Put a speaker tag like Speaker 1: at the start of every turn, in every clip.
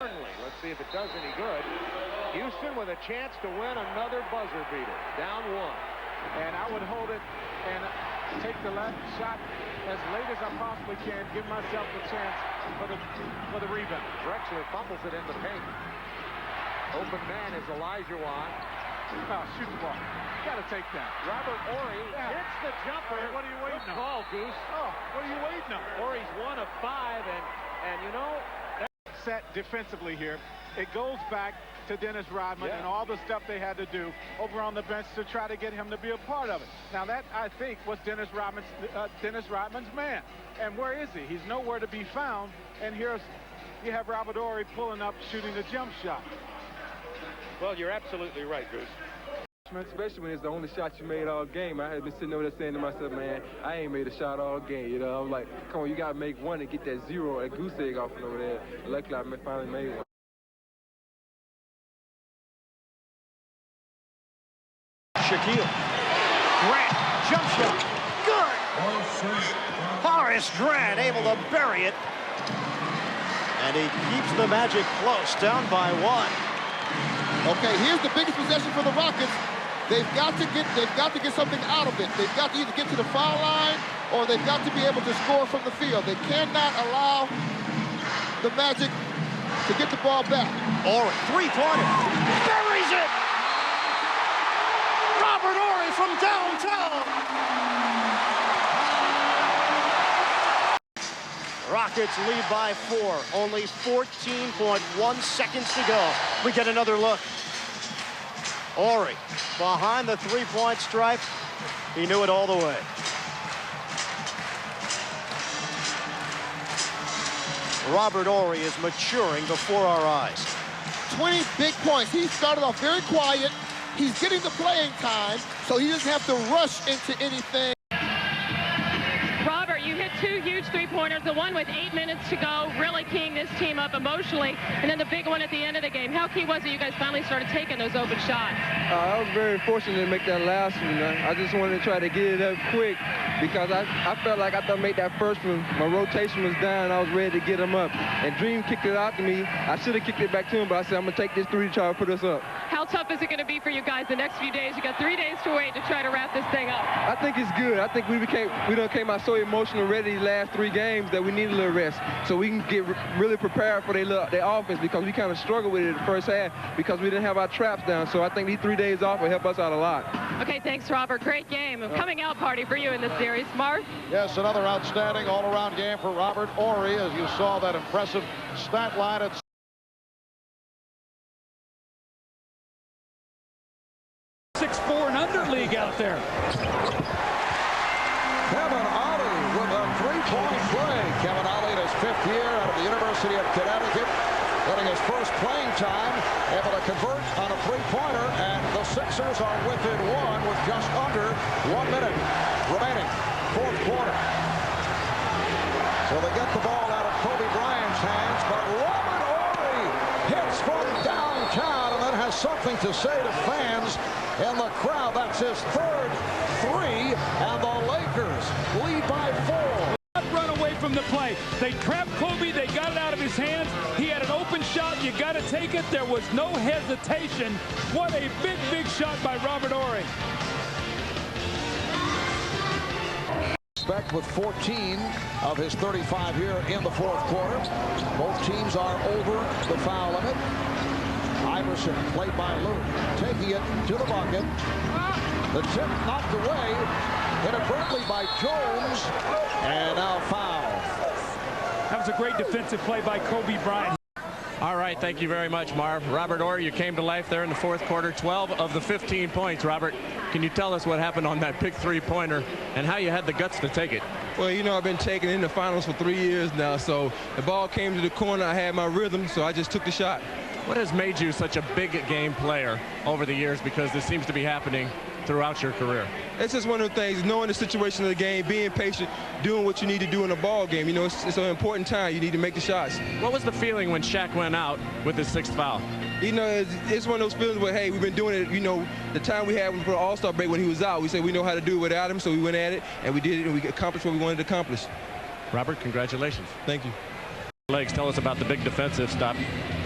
Speaker 1: Let's see if it does any good. Houston with a chance to win another buzzer beater. Down one.
Speaker 2: And I would hold it and take the last shot as late as I possibly can. Give myself the chance for the rebound.
Speaker 1: Drexler fumbles it in the paint. Open man is Elijah Wan.
Speaker 2: Oh, shoot the ball. Got to take that.
Speaker 1: Robert Horry hits the jumper.
Speaker 2: What are you waiting on?
Speaker 1: Call, Goose.
Speaker 2: Oh, what are you waiting on?
Speaker 1: Horry's 1 of 5, and you know,
Speaker 2: set defensively here. It goes back to Dennis Rodman and all the stuff they had to do over on the bench to try to get him to be a part of it. Now that, I think, was Dennis Rodman's man. And where is he? He's nowhere to be found. And here's, you have Robert Horry pulling up, shooting the jump shot.
Speaker 1: Well, you're absolutely right, Goose.
Speaker 3: Especially when it's the only shot you made all game. I had been sitting over there saying to myself, man, I ain't made a shot all game. You know, I was like, come on, you got to make one and get that zero, that goose egg off over there. Luckily, I finally made one.
Speaker 4: Shaquille. Grant, jump shot. Good. Horace Grant able to bury it. And he keeps the Magic close, down by 1.
Speaker 5: Okay, here's the biggest possession for the Rockets. They've got to get something out of it. They've got to either get to the foul line or they've got to be able to score from the field. They cannot allow the Magic to get the ball back.
Speaker 4: Horry, three-pointer, buries it! Robert Horry from downtown. Rockets lead by 4. Only 14.1 seconds to go. We get another look. Horry behind the three-point stripe. He knew it all the way. Robert Horry is maturing before our eyes.
Speaker 5: 20 big points. He started off very quiet. He's getting the playing time, so he doesn't have to rush into anything.
Speaker 6: Robert, you hit 2 huge three-pointers, the one with 8 minutes to go, really keying this team up emotionally, and then the big one at the end of the game. How key was it you guys finally started taking those open shots?
Speaker 3: I was very fortunate to make that last one. I just wanted to try to get it up quick because I felt like I thought I made that first one. My rotation was down. I was ready to get him up. And Dream kicked it out to me. I should have kicked it back to him, but I said, I'm going to take this 3 to try to put us up.
Speaker 6: How tough is it going to be for you guys the next few days? You got 3 days to wait to try to wrap this thing up.
Speaker 3: I think it's good. I think we done came out so emotional already these last 3 games that we need a little rest so we can get really prepared for their offense because we kind of struggled with it in the first half because we didn't have our traps down. So I think these 3 days off will help us out a lot.
Speaker 6: Okay, thanks, Robert. Great game. Coming out party for you in this series. Marv?
Speaker 7: Yes, another outstanding all-around game for Robert Horry, as you saw that impressive stat line at
Speaker 8: 6'4" and under league out there.
Speaker 7: Kevin Ollie with a three-point play. Kevin Ollie in his 5th year out of the University of Connecticut, getting his first playing time, able to convert on a three-pointer, and the Sixers are within 1 with just under 1 minute remaining. 4th quarter. So they get the ball out of Kobe Bryant's hands, but Robert Horry hits from downtown and then has something to say to fans in the crowd. That's his 3rd 3, and the Lakers lead by 4.
Speaker 8: Run away from the play. They trapped Kobe. They got it out of his hands. He had an open shot. You got to take it. There was no hesitation. What a big, big shot by Robert Horry.
Speaker 7: With 14 of his 35 here in the 4th quarter. Both teams are over the foul limit. Iverson played by Lou, taking it to the bucket. The tip knocked away inadvertently by Jones, and now foul.
Speaker 8: That was a great defensive play by Kobe Bryant.
Speaker 9: All right, thank you very much, Marv. Robert Horry, you came to life there in the 4th quarter, 12 of the 15 points. Robert, can you tell us what happened on that big three-pointer and how you had the guts to take it?
Speaker 3: Well, you know, I've been taking in the finals for 3 years now, so the ball came to the corner. I had my rhythm, so I just took the shot.
Speaker 9: What has made you such a big game player over the years, because this seems to be happening throughout your career?
Speaker 3: It's just one of the things, knowing the situation of the game, being patient, doing what you need to do in a ball game. You know, it's an important time. You need to make the shots.
Speaker 9: What was the feeling when Shaq went out with his 6th foul?
Speaker 3: You know, it's one of those feelings where, hey, we've been doing it, you know, the time we had for the All-Star break when he was out, we said we know how to do it without him, so we went at it, and we did it, and we accomplished what we wanted to accomplish.
Speaker 9: Robert, congratulations.
Speaker 3: Thank you.
Speaker 9: Legs, tell us about the big defensive stop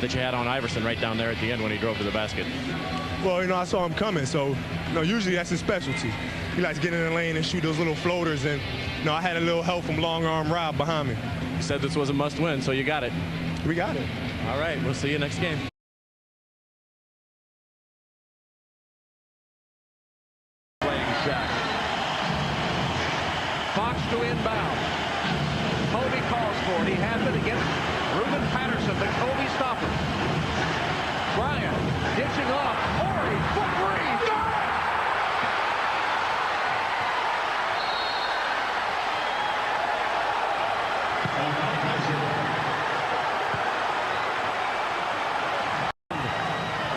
Speaker 9: that you had on Iverson right down there at the end when he drove to the basket?
Speaker 10: Well, I saw him coming, so, usually that's his specialty. He likes getting in the lane and shoot those little floaters, and, I had a little help from long arm Rob behind me.
Speaker 9: You said this was a must-win, so you got it.
Speaker 10: We got it.
Speaker 9: All right, we'll see you next game.
Speaker 1: Playing shot. Fox to inbound. Kobe calls for it. He has it against Ruben Patterson, but Kobe stops him. Bryant ditching off. Horry, foot three. Got it!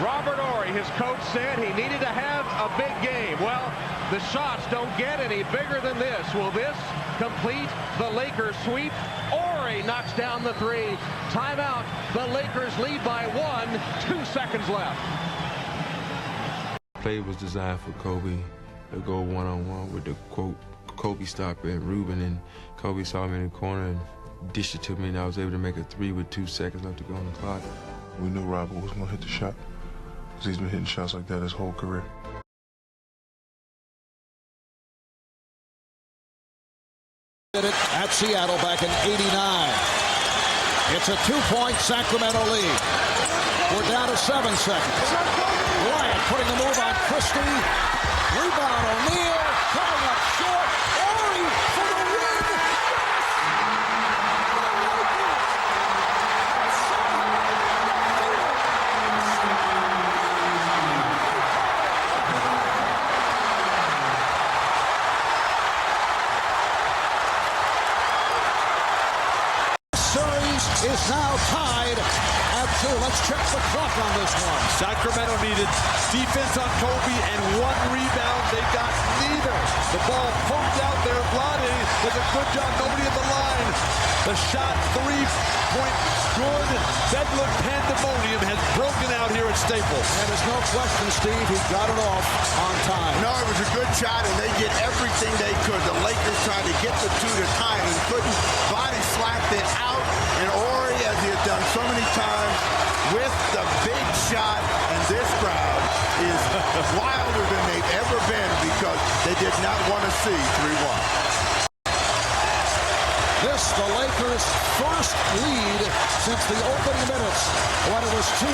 Speaker 1: Robert Horry, his coach said he needed to have a big game. Well, the shots don't get any bigger than this. Will this complete the Lakers sweep? Horry knocks down the three. Timeout. The Lakers lead by 1. 2 seconds left.
Speaker 11: Play was designed for Kobe to go one-on-one with the quote Kobe stopper and Ruben, and Kobe saw me in the corner and dished it to me, and I was able to make a 3 with 2 seconds left to go on the clock.
Speaker 10: We knew Robert was going to hit the shot, because he's been hitting shots like that his whole career.
Speaker 7: At Seattle back in '89. It's a 2-point Sacramento lead. We're down to 7 seconds. Bryant putting the move on Christie. Rebound O'Neal. Coming up short. Horry for the win. Is now tied at 2. Let's check the clock on this one.
Speaker 4: Sacramento needed defense on Kobe and 1 rebound. They got neither. The ball poked out there. Vlade does a good job. Nobody at the line. The shot, 3-point good. Bedlam pandemonium has broken out here at Staples.
Speaker 7: And there's no question, Steve, he got it off on time.
Speaker 12: No, it was a good shot, and they did everything they could. The Lakers tried to get the 2 to tie it and couldn't. Body slapped it out, and Horry, as he has done so many times, with the big shot, and this crowd is wilder than they've ever been because they did not want to see 3-1.
Speaker 7: This, the Lakers' first lead since the opening minutes when it was 2-0.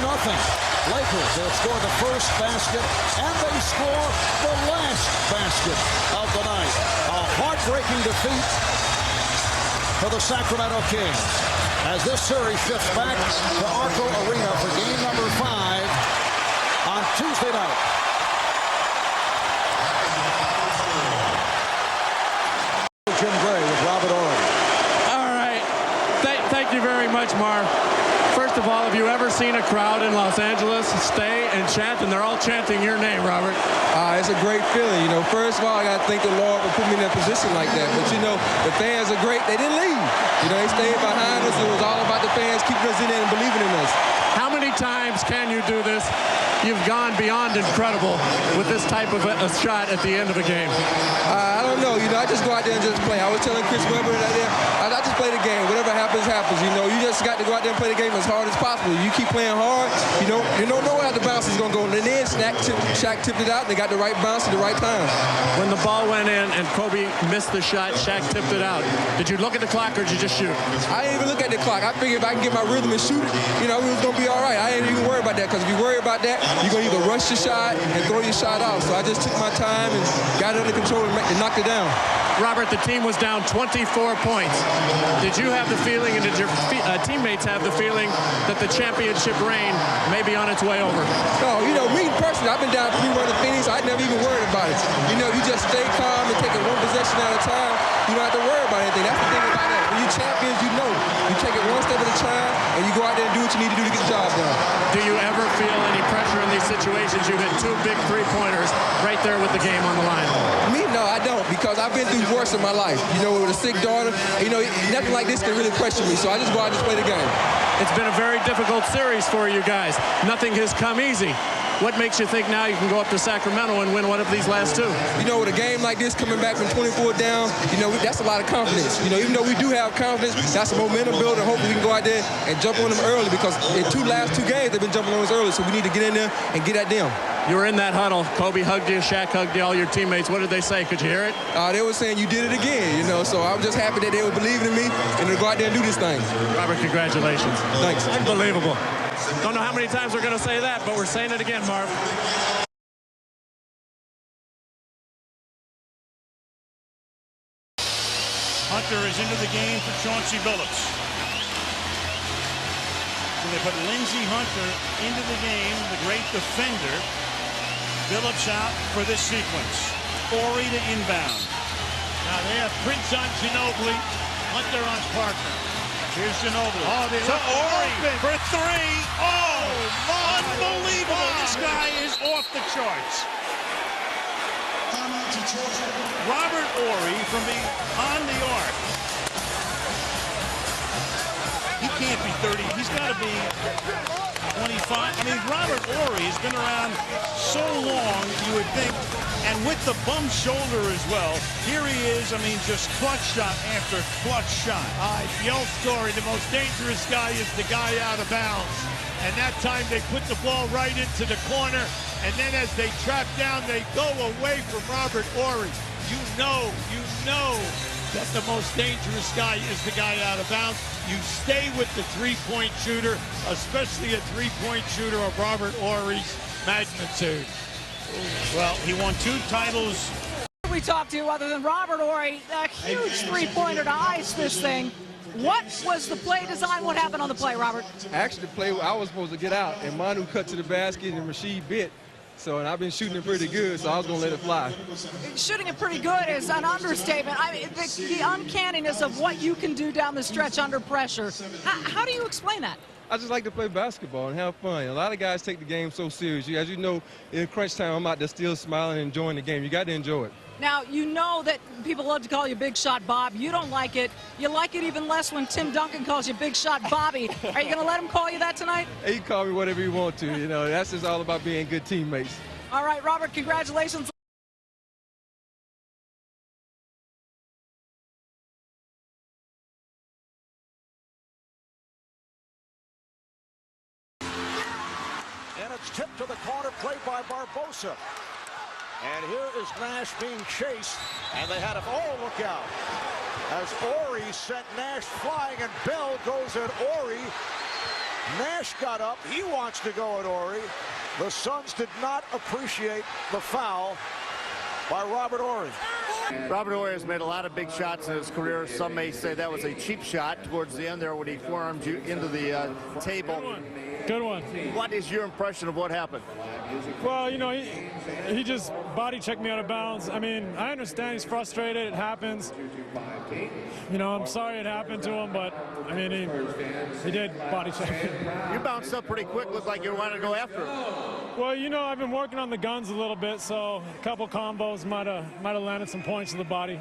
Speaker 7: Lakers, they score the first basket, and they score the last basket of the night. A heartbreaking defeat for the Sacramento Kings as this series shifts back to Arco Arena for game number 5 on Tuesday night. Jim Gray with Robert Horry.
Speaker 9: All right. Thank you very much, Marv. First of all, have you ever seen a crowd in Los Angeles stay and chant, and they're all chanting your name, Robert?
Speaker 3: It's a great feeling. First of all, I got to thank the Lord for putting me in a position like that. But, the fans are great. They didn't leave. They stayed behind us. It was all about the fans keeping us in there and believing in us.
Speaker 9: How many times can you do this? You've gone beyond incredible with this type of a shot at the end of a game.
Speaker 3: I don't know. I just go out there and just play. I was telling Chris Webber that I just play the game. Whatever happens, happens. You just got to go out there and play the game as hard as possible. You keep playing hard. You don't know where the bounce is going to go. And then Shaq tipped it out, and they got the right bounce at the right time.
Speaker 9: When the ball went in and Kobe missed the shot, Shaq tipped it out. Did you look at the clock or did you just shoot?
Speaker 3: I didn't even look at the clock. I figured if I can get my rhythm and shoot it, it was going to be all right. I didn't even worry about that, because if you worry about that, you're going to either rush your shot and throw your shot out. So I just took my time and got it under control and knocked it down.
Speaker 9: Robert, the team was down 24 points. Did you have the feeling, and did your teammates have the feeling that the championship reign may be on its way over?
Speaker 3: No, me personally, I've been down 3-1 to Phoenix. I never even worried about it. You just stay calm and take it 1 possession at a time. You don't have to worry about anything. That's the thing about that. When you're champions, you take it 1 step at a time, and you go out there and do what you need to do to get the job done.
Speaker 9: Do you ever feel any pressure in these situations? You hit 2 big 3-pointers right there with the game on the line.
Speaker 3: Me, no, I don't, because I've been through worse in my life. With a sick daughter, nothing like this can really question me. So I just go out and just play the game.
Speaker 9: It's been a very difficult series for you guys. Nothing has come easy. What makes you think now you can go up to Sacramento and win one of these last two?
Speaker 3: You know, with a game like this, coming back from 24 down, you know, that's a lot of confidence. You know, even though we do have confidence, that's a momentum builder. Hopefully we can go out there and jump on them early, because in last two games, they've been jumping on us early, so we need to get in there and get at them.
Speaker 9: You were in that huddle. Kobe hugged you, Shaq hugged you, all your teammates. What did they say? Could you hear it?
Speaker 3: They were saying you did it again, you know, so I'm just happy that they were believing in me and to go out there and do this thing.
Speaker 9: Robert, congratulations.
Speaker 3: Thanks.
Speaker 9: Unbelievable. Don't know how many times we're going to say that, but we're saying it again, Marv.
Speaker 13: Hunter is into the game for Chauncey Billups. So they put Lindsey Hunter into the game, the great defender. Billups out for this sequence. Horry to inbound.
Speaker 14: Now they have Prince on Ginobili, Hunter on Parker.
Speaker 13: Here's Ginobili.
Speaker 14: Oh,
Speaker 13: to Horry for three. Oh, unbelievable.
Speaker 14: My.
Speaker 13: This guy is off the charts. Robert Horry from beyond the arc. He can't be 30. He's got to be 25. I mean, Robert Horry has been around so long, you would think, and with the bum shoulder as well. Here he is, I mean, just clutch shot after clutch shot.
Speaker 14: The old story, the most dangerous guy is the guy out of bounds. And that time they put the ball right into the corner, and then as they trap down, they go away from Robert Horry. You know that the most dangerous guy is the guy out of bounds. You stay with the three-point shooter, especially a three-point shooter of Robert Horry's magnitude.
Speaker 13: Well, he won 2 titles.
Speaker 15: We talked to other than Robert Horry, a huge three-pointer to ice this thing. What was the play design? What happened on the play, Robert?
Speaker 3: Actually, the play, I was supposed to get out, and Manu cut to the basket, and Rasheed bit. So, and I've been shooting it pretty good, so I was going to let it fly.
Speaker 15: Shooting it pretty good is an understatement. I mean, the uncanniness of what you can do down the stretch under pressure. How do you explain that?
Speaker 3: I just like to play basketball and have fun. A lot of guys take the game so serious. As you know, in crunch time, I'm out there still smiling and enjoying the game. You got to enjoy it.
Speaker 15: Now, you know that people love to call you Big Shot Bob. You don't like it. You like it even less when Tim Duncan calls you Big Shot Bobby. Are you going to let him call you that tonight?
Speaker 3: He can call me whatever he wants to. You know, that's just all about being good teammates.
Speaker 15: All right, Robert, congratulations.
Speaker 4: And it's tipped to the corner, played by Barbosa. And here is Nash being chased, and they had him. Oh, look out. As Horry sent Nash flying, and Bell goes at Horry. Nash got up. He wants to go at Horry. The Suns did not appreciate the foul by Robert Horry.
Speaker 16: Robert Horry has made a lot of big shots in his career. Some may say that was a cheap shot towards the end there when he forearmed you into the table.
Speaker 8: Good one.
Speaker 16: What is your impression of what happened?
Speaker 8: Well, you know, he just body checked me out of bounds. I mean, I understand he's frustrated. It happens. You know, I'm sorry it happened to him, but, I mean, he did body check me.
Speaker 16: You bounced up pretty quick. Looked like you wanted to go after him.
Speaker 8: Well, you know, I've been working on the guns a little bit, so a couple combos might have landed some points to the body.